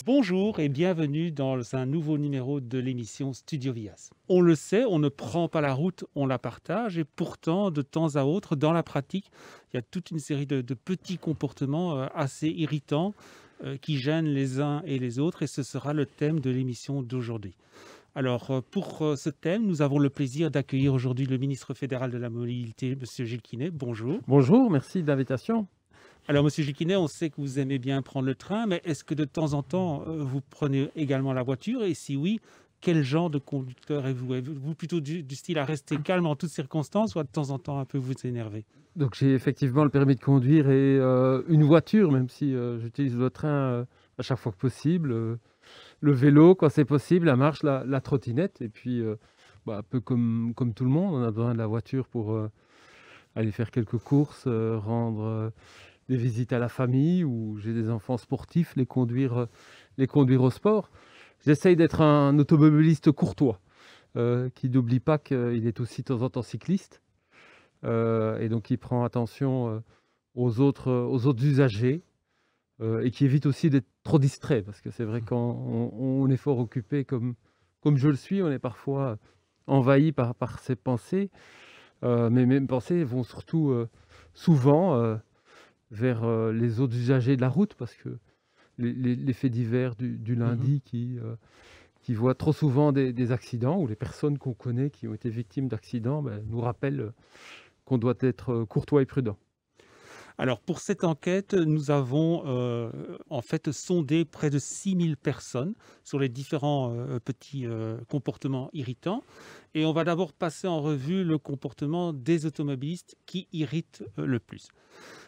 Bonjour et bienvenue dans un nouveau numéro de l'émission Studio Vias. On le sait, on ne prend pas la route, on la partage et pourtant, de temps à autre, dans la pratique, il y a toute une série de petits comportements assez irritants qui gênent les uns et les autres et ce sera le thème de l'émission d'aujourd'hui. Alors, pour ce thème, nous avons le plaisir d'accueillir aujourd'hui le ministre fédéral de la Mobilité, M. Gilles Quinet. Bonjour. Bonjour, merci de l'invitation. Alors, Monsieur Gilles Quinet, on sait que vous aimez bien prendre le train, mais est-ce que de temps en temps, vous prenez également la voiture? Et si oui, quel genre de conducteur êtes-vous? Êtes-vous plutôt du style à rester calme en toutes circonstances ou à de temps en temps un peu vous énerver? Donc j'ai effectivement le permis de conduire et une voiture, même si j'utilise le train à chaque fois que possible, le vélo quand c'est possible, la marche, la trottinette. Et puis, un peu comme tout le monde, on a besoin de la voiture pour aller faire quelques courses, rendre des visites à la famille, ou j'ai des enfants sportifs, les conduire au sport. J'essaye d'être un automobiliste courtois, qui n'oublie pas qu'il est aussi de temps en temps cycliste. Et donc il prend attention aux autres usagers, et qui évite aussi d'être trop distrait, parce que c'est vrai quand on est fort occupé comme je le suis, on est parfois envahi par ses pensées, mais mes pensées vont surtout souvent vers les autres usagers de la route, parce que les faits divers du Mhm. lundi qui voient trop souvent des accidents, ou les personnes qu'on connaît qui ont été victimes d'accidents, nous rappellent qu'on doit être courtois et prudent. Alors, pour cette enquête, nous avons en fait sondé près de 6000 personnes sur les différents petits comportements irritants. Et on va d'abord passer en revue le comportement des automobilistes qui irritent le plus.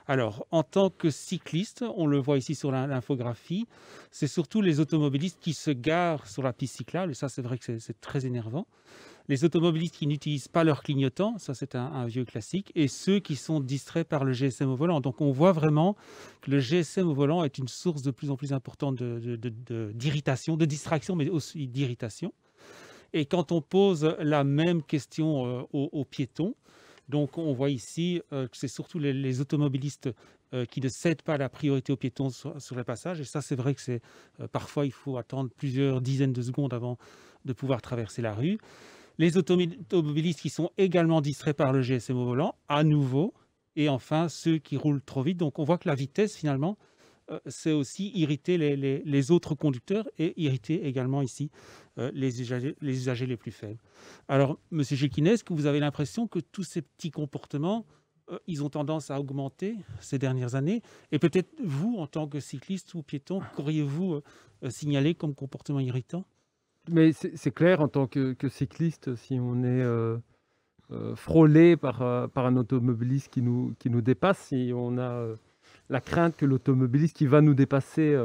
Alors, en tant que cycliste, on le voit ici sur l'infographie, c'est surtout les automobilistes qui se garent sur la piste cyclable, et ça, c'est vrai que c'est très énervant. Les automobilistes qui n'utilisent pas leur clignotant, ça c'est un vieux classique, et ceux qui sont distraits par le GSM au volant. Donc on voit vraiment que le GSM au volant est une source de plus en plus importante d'irritation, de distraction, mais aussi d'irritation. Et quand on pose la même question aux piétons, donc on voit ici que c'est surtout les automobilistes qui ne cèdent pas la priorité aux piétons sur les passages. Et ça, c'est vrai que parfois il faut attendre plusieurs dizaines de secondes avant de pouvoir traverser la rue. Les automobilistes qui sont également distraits par le GSM au volant, à nouveau. Et enfin, ceux qui roulent trop vite. Donc on voit que la vitesse, finalement, c'est aussi irriter les autres conducteurs et irriter également ici les usagers les plus faibles. Alors, Monsieur Géquinet, est-ce que vous avez l'impression que tous ces petits comportements, ils ont tendance à augmenter ces dernières années? Et peut-être vous, en tant que cycliste ou piéton, qu'auriez-vous signalé comme comportement irritant? Mais c'est clair, en tant que cycliste, si on est frôlé par un automobiliste qui nous dépasse, si on a la crainte que l'automobiliste qui va nous dépasser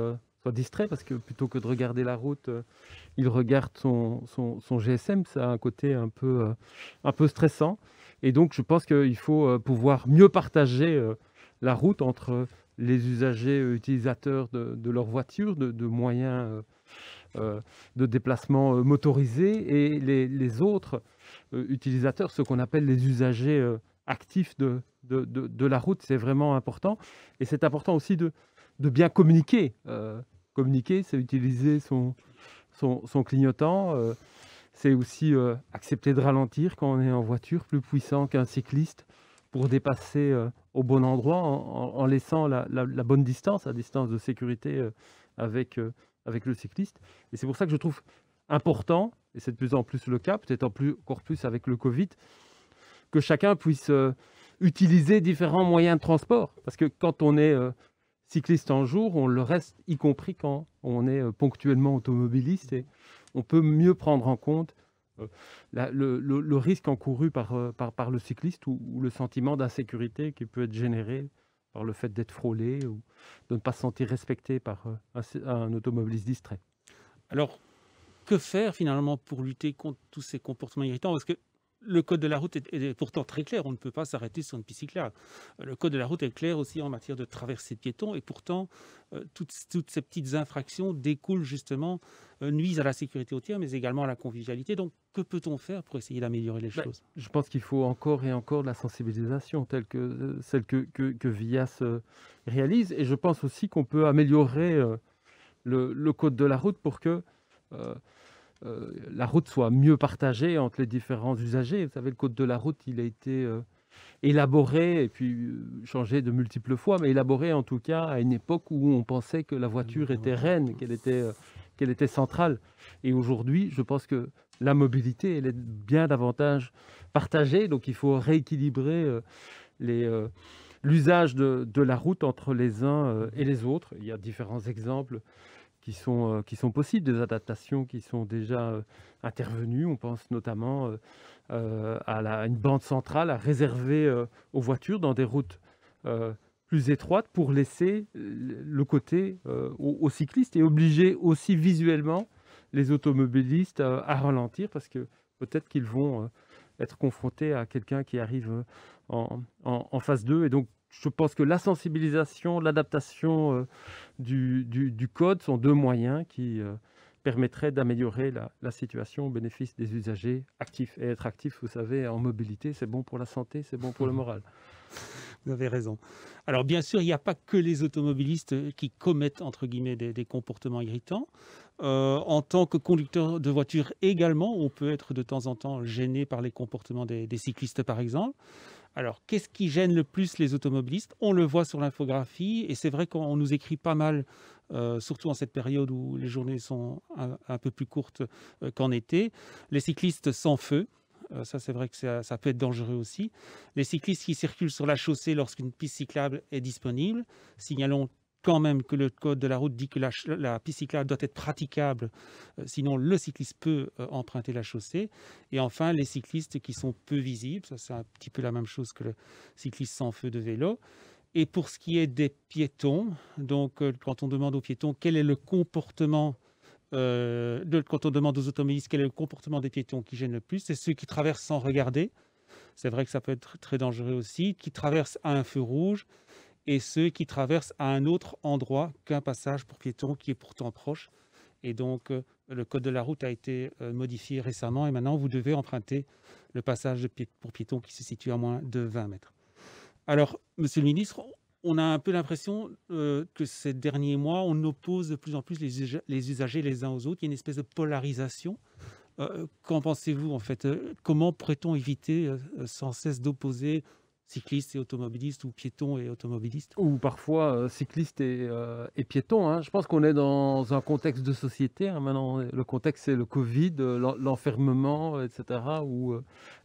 soit distrait, parce que plutôt que de regarder la route, il regarde son GSM, ça a un côté un peu stressant. Et donc je pense qu'il faut pouvoir mieux partager la route entre les usagers utilisateurs de leur voiture, de moyens de déplacement motorisés, et les autres utilisateurs, ce qu'on appelle les usagers actifs de la route. C'est vraiment important. Et c'est important aussi de bien communiquer. Communiquer, c'est utiliser son clignotant. C'est aussi accepter de ralentir quand on est en voiture, plus puissant qu'un cycliste, pour dépasser au bon endroit, en laissant la bonne distance, la distance de sécurité avec le cycliste. Et c'est pour ça que je trouve important, et c'est de plus en plus le cas, peut-être encore plus avec le Covid, que chacun puisse utiliser différents moyens de transport. Parce que quand on est cycliste en jour, on le reste, y compris quand on est ponctuellement automobiliste, et on peut mieux prendre en compte le risque encouru par le cycliste, ou le sentiment d'insécurité qui peut être généré par le fait d'être frôlé, ou de ne pas se sentir respecté par un automobiliste distrait. Alors, que faire finalement pour lutter contre tous ces comportements irritants? Parce que le code de la route est pourtant très clair, on ne peut pas s'arrêter sur une piste cyclable. Le code de la route est clair aussi en matière de traversée de piétons et pourtant, toutes ces petites infractions découlent justement, nuisent à la sécurité routière, mais également à la convivialité. Donc, que peut-on faire pour essayer d'améliorer les choses? Je pense qu'il faut encore et encore de la sensibilisation, telle que celle que VIAS réalise, et je pense aussi qu'on peut améliorer le code de la route pour que la route soit mieux partagée entre les différents usagers. Vous savez, le code de la route, il a été élaboré et puis changé de multiples fois, mais élaboré en tout cas à une époque où on pensait que la voiture était reine, qu'elle était centrale. Et aujourd'hui, je pense que la mobilité, elle est bien davantage partagée, donc il faut rééquilibrer l'usage de la route entre les uns et les autres. Il y a différents exemples qui sont possibles, des adaptations qui sont déjà intervenues. On pense notamment à une bande centrale à réserver aux voitures dans des routes plus étroites pour laisser le côté aux cyclistes et obliger aussi visuellement les automobilistes à ralentir parce que peut-être qu'ils vont être confrontés à quelqu'un qui arrive en face d'eux. Et donc, je pense que la sensibilisation, l'adaptation du code sont deux moyens qui permettraient d'améliorer la situation au bénéfice des usagers actifs. Et être actif, vous savez, en mobilité, c'est bon pour la santé, c'est bon pour le moral. Vous avez raison. Alors bien sûr, il n'y a pas que les automobilistes qui commettent, entre guillemets, des comportements irritants. En tant que conducteur de voiture également, on peut être de temps en temps gêné par les comportements des cyclistes, par exemple. Alors, qu'est-ce qui gêne le plus les automobilistes? On le voit sur l'infographie, et c'est vrai qu'on nous écrit pas mal, surtout en cette période où les journées sont un peu plus courtes qu'en été. Les cyclistes sans feu, ça c'est vrai que ça peut être dangereux aussi. Les cyclistes qui circulent sur la chaussée lorsqu'une piste cyclable est disponible. Signalons quand même que le code de la route dit que la piste cyclable doit être praticable, sinon le cycliste peut emprunter la chaussée. Et enfin, les cyclistes qui sont peu visibles, ça c'est un petit peu la même chose que le cycliste sans feu de vélo. Et pour ce qui est des piétons, donc quand on demande aux piétons quel est le comportement, quand on demande aux automobilistes quel est le comportement des piétons qui gêne le plus, c'est ceux qui traversent sans regarder. C'est vrai que ça peut être très dangereux aussi, qui traversent à un feu rouge, et ceux qui traversent à un autre endroit qu'un passage pour piétons qui est pourtant proche. Et donc, le code de la route a été modifié récemment et maintenant, vous devez emprunter le passage pour piétons qui se situe à moins de 20 mètres. Alors, Monsieur le ministre, on a un peu l'impression que ces derniers mois, on oppose de plus en plus les usagers les uns aux autres. Il y a une espèce de polarisation. Qu'en pensez-vous en fait? Comment pourrait-on éviter sans cesse d'opposer cyclistes et automobilistes ou piétons et automobilistes? Ou parfois cyclistes et piétons, hein. Je pense qu'on est dans un contexte de société, hein. Maintenant, le contexte, c'est le Covid, l'enfermement, etc., où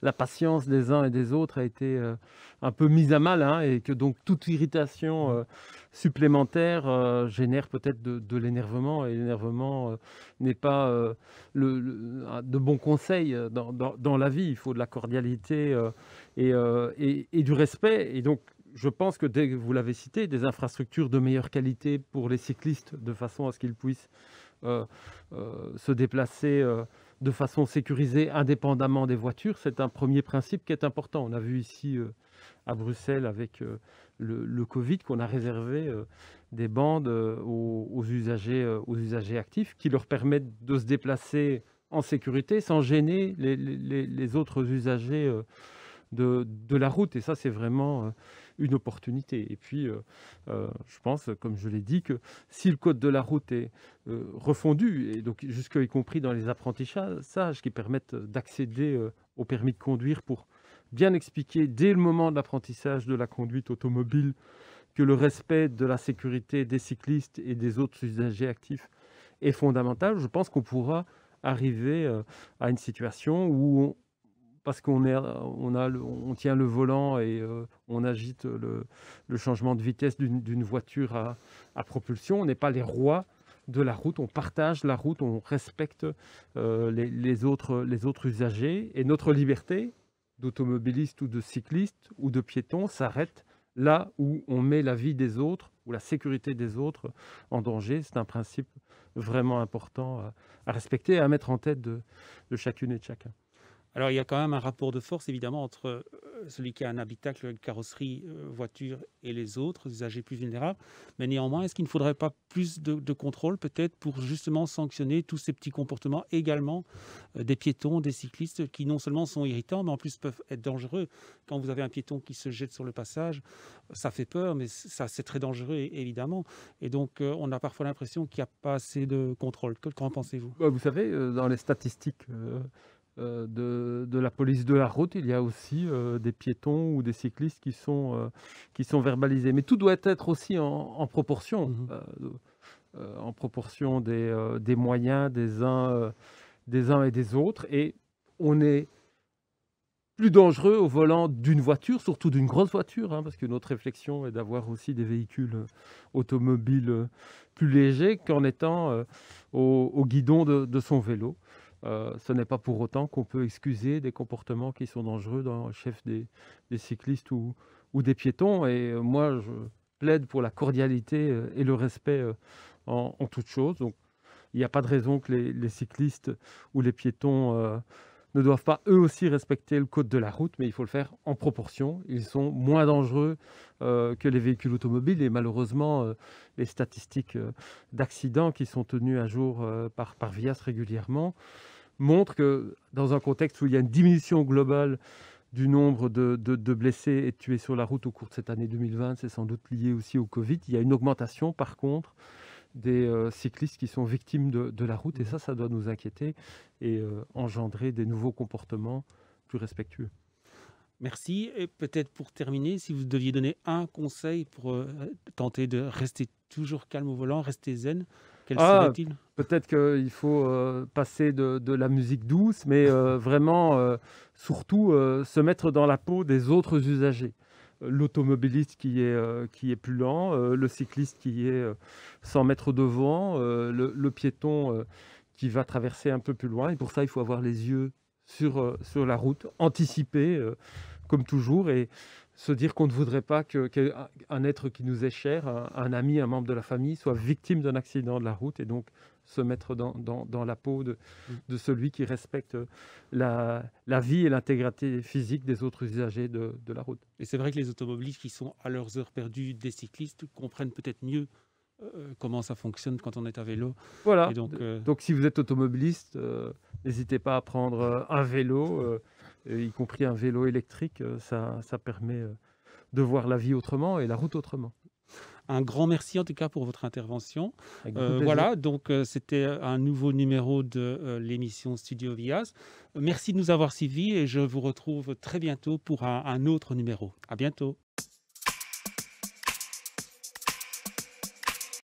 la patience des uns et des autres a été un peu mise à mal, hein, et que donc toute irritation supplémentaire génère peut-être de l'énervement, et l'énervement n'est pas de bons conseils dans la vie. Il faut de la cordialité et du respect. Et donc, je pense que, dès que vous l'avez cité, des infrastructures de meilleure qualité pour les cyclistes, de façon à ce qu'ils puissent se déplacer de façon sécurisée, indépendamment des voitures, c'est un premier principe qui est important. On a vu ici à Bruxelles, avec le Covid, qu'on a réservé des bandes aux usagers actifs qui leur permettent de se déplacer en sécurité sans gêner les autres usagers de la route. Et ça, c'est vraiment une opportunité. Et puis, je pense, comme je l'ai dit, que si le code de la route est refondu, et donc y compris dans les apprentissages qui permettent d'accéder au permis de conduire, pour bien expliquer dès le moment de l'apprentissage de la conduite automobile que le respect de la sécurité des cyclistes et des autres usagers actifs est fondamental, je pense qu'on pourra arriver à une situation où parce on tient le volant et on agite le changement de vitesse d'une voiture à propulsion. On n'est pas les rois de la route, on partage la route, on respecte les autres usagers. Et notre liberté d'automobiliste ou de cycliste ou de piéton s'arrête là où on met la vie des autres ou la sécurité des autres en danger. C'est un principe vraiment important à respecter et à mettre en tête de chacune et de chacun. Alors, il y a quand même un rapport de force, évidemment, entre celui qui a un habitacle, une carrosserie, voiture, et les autres usagers plus vulnérables. Mais néanmoins, est-ce qu'il ne faudrait pas plus de contrôle, peut-être, pour justement sanctionner tous ces petits comportements, également des piétons, des cyclistes, qui non seulement sont irritants, mais en plus peuvent être dangereux. Quand vous avez un piéton qui se jette sur le passage, ça fait peur, mais ça, c'est très dangereux, évidemment. Et donc, on a parfois l'impression qu'il n'y a pas assez de contrôle. Qu'en pensez-vous? Bah, vous savez, dans les statistiques de la police de la route, il y a aussi des piétons ou des cyclistes qui sont verbalisés. Mais tout doit être aussi en proportion, Mhm. en proportion des moyens des uns et des autres. Et on est plus dangereux au volant d'une voiture, surtout d'une grosse voiture, hein, parce que notre réflexion est d'avoir aussi des véhicules automobiles plus légers qu'en étant au guidon de son vélo. Ce n'est pas pour autant qu'on peut excuser des comportements qui sont dangereux dans le chef des cyclistes ou des piétons. Et moi, je plaide pour la cordialité et le respect en toute chose. Donc, il n'y a pas de raison que les cyclistes ou les piétons ne doivent pas eux aussi respecter le code de la route, mais il faut le faire en proportion. Ils sont moins dangereux que les véhicules automobiles et malheureusement, les statistiques d'accidents qui sont tenues à jour par VIAS régulièrement montrent que dans un contexte où il y a une diminution globale du nombre de blessés et de tués sur la route au cours de cette année 2020, c'est sans doute lié aussi au Covid, il y a une augmentation par contre des cyclistes qui sont victimes de la route. Et ça doit nous inquiéter et engendrer des nouveaux comportements plus respectueux. Merci. Et peut-être pour terminer, si vous deviez donner un conseil pour tenter de rester toujours calme au volant, rester zen, quel Ah, serait-il? peut-être qu'il faut passer de la musique douce, mais vraiment, surtout, se mettre dans la peau des autres usagers. L'automobiliste qui est plus lent, le cycliste qui est 100 mètres devant, le piéton qui va traverser un peu plus loin. Et pour ça, il faut avoir les yeux sur la route, anticiper comme toujours et se dire qu'on ne voudrait pas qu'un être qui nous est cher, un ami, un membre de la famille, soit victime d'un accident de la route et donc se mettre dans la peau de celui qui respecte la vie et l'intégrité physique des autres usagers de la route. Et c'est vrai que les automobilistes qui sont à leurs heures perdues des cyclistes comprennent peut-être mieux comment ça fonctionne quand on est à vélo. Et Voilà, donc, donc si vous êtes automobiliste, n'hésitez pas à prendre un vélo, y compris un vélo électrique, ça permet de voir la vie autrement et la route autrement. un grand merci en tout cas pour votre intervention. Avec beaucoup de plaisir. Voilà, donc c'était un nouveau numéro de l'émission Studio Vias. Merci de nous avoir suivis et je vous retrouve très bientôt pour un autre numéro. À bientôt.